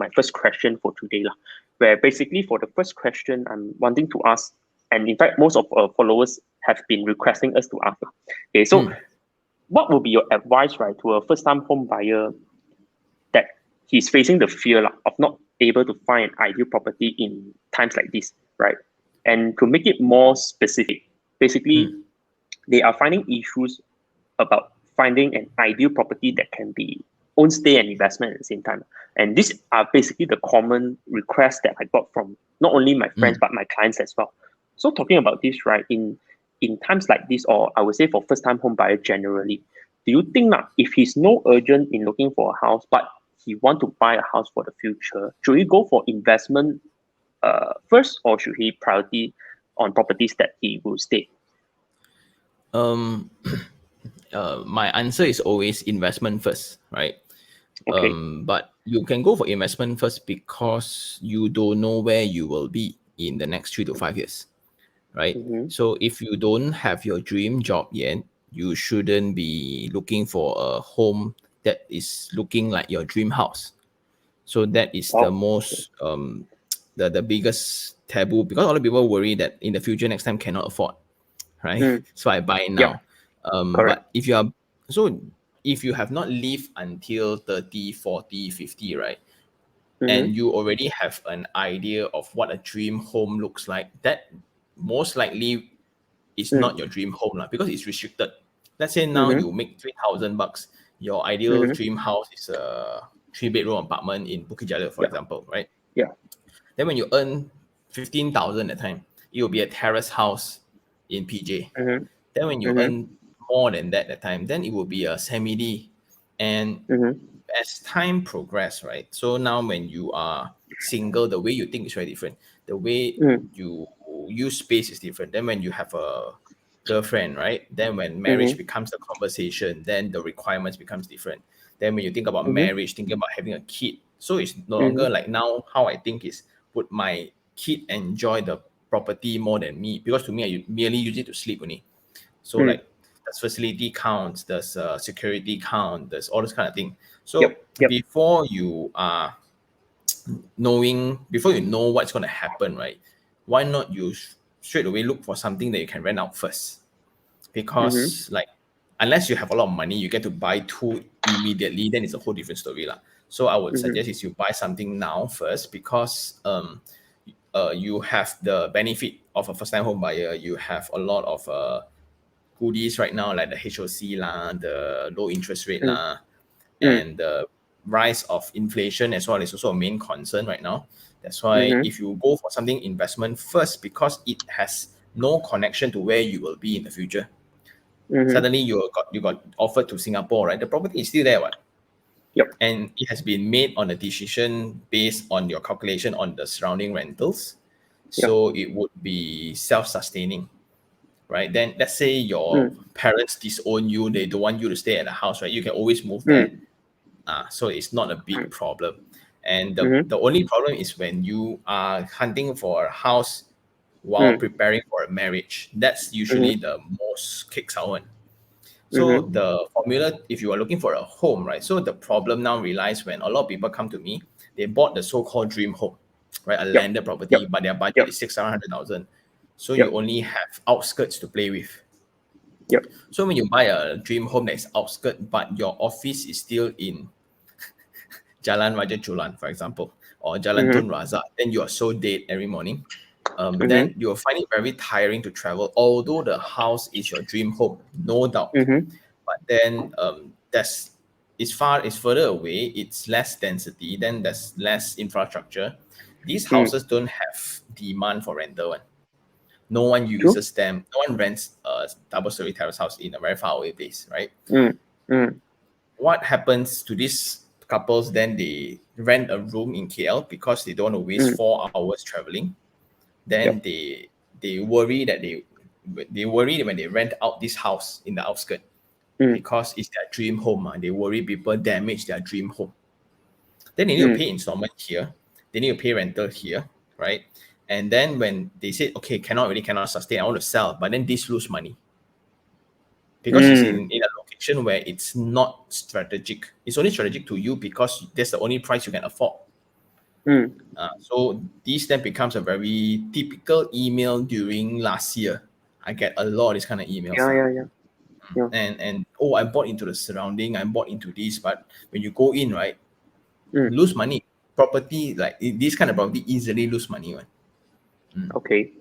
my first question for today, lah. Where basically for the first question, I'm wanting to ask, and in fact, most of our followers have been requesting us to ask, lah. Okay, so what would be your advice, right, to a first-time home buyer that he's facing the fear, lah, of not able to find an ideal property in times like this, right? And to make it more specific, basically, they are finding issues about finding an ideal property that can be own, stay, and investment at the same time. And these are basically the common requests that I got from not only my friends but my clients as well. So talking about this, right, in times like this, or I would say for first-time home buyer generally, do you think that if he's no urgent in looking for a house, but he want to buy a house for the future, should he go for investment first, or should he priority on properties that he will stay? My answer is always investment first, right? Okay. But you can go for investment first because you don't know where you will be in the next 3 to 5 years, right? So if you don't have your dream job yet, you shouldn't be looking for a home that is looking like your dream house. So that is the most the biggest taboo, because a lot of people worry that in the future next time cannot afford, right? So I buy now. But if you have not lived until 30, 40, 50, right? And you already have an idea of what a dream home looks like, that most likely is not your dream home, because it's restricted. Let's say now you make $3,000. Your ideal dream house is a 3-bedroom apartment in Bukit Jalil, for example, right? Yeah. Then when you earn 15,000 at time, it will be a terrace house in PJ. Then when you earn more than that at time, then it will be a semi-D. And as time progress, right? So now when you are single, the way you think is very different. The way you use space is different. Then when you have a girlfriend, right? Then when marriage becomes the conversation, then the requirements becomes different. Then when you think about marriage, thinking about having a kid, so it's no longer like now how I think is, would my kid enjoy the property more than me? Because to me, I merely use it to sleep only. So like, does facility count? Does security count? Does all this kind of thing. So before you are before you know what's going to happen, right? Why not you straight away look for something that you can rent out first? Because like, unless you have a lot of money, you get to buy two immediately, then it's a whole different story lah. So I would suggest is you buy something now first, because you have the benefit of a first-time home buyer. You have a lot of goodies right now, like the HOC lah, the low interest rate lah, and the rise of inflation as well is also a main concern right now. That's why if you go for something investment first, because it has no connection to where you will be in the future. Suddenly you got offered to Singapore, right? The property is still there, what? And it has been made on a decision based on your calculation on the surrounding rentals. So it would be self-sustaining, right? Then let's say your parents disown you, they don't want you to stay at the house, right? You can always move there. So it's not a big problem. And the only problem is when you are hunting for a house while preparing for a marriage. That's usually the most kicks out one. So the formula, if you are looking for a home, right? So the problem now relies when a lot of people come to me, they bought the so-called dream home, right? A landed property, but their budget is 600,000. So you only have outskirts to play with. So when you buy a dream home that is outskirts, but your office is still in Jalan Raja Chulan, for example, or Jalan Tun Razak, then you are so dead every morning. Then you will find it very tiring to travel, although the house is your dream home, no doubt. But then it's further away, it's less density, then there's less infrastructure. These houses don't have demand for rental one. No one uses them. No one rents a double-story terrace house in a very far away place, right? What happens to these couples? Then they rent a room in KL because they don't want to waste 4 hours traveling. Then they worry that they worry when they rent out this house in the outskirts, because it's their dream home. They worry people damage their dream home. Then they need to pay installment here. They need to pay rental here, right? And then when they say, okay, cannot sustain, I want to sell, but then this lose money. Because it's in a location where it's not strategic. It's only strategic to you because that's the only price you can afford. So this then becomes a very typical email during last year. I get a lot of this kind of emails. Yeah. And oh, I bought into the surrounding, I bought into this, but when you go in, right, Mm. lose money. Property, like this kind of property easily lose money. Right? Okay.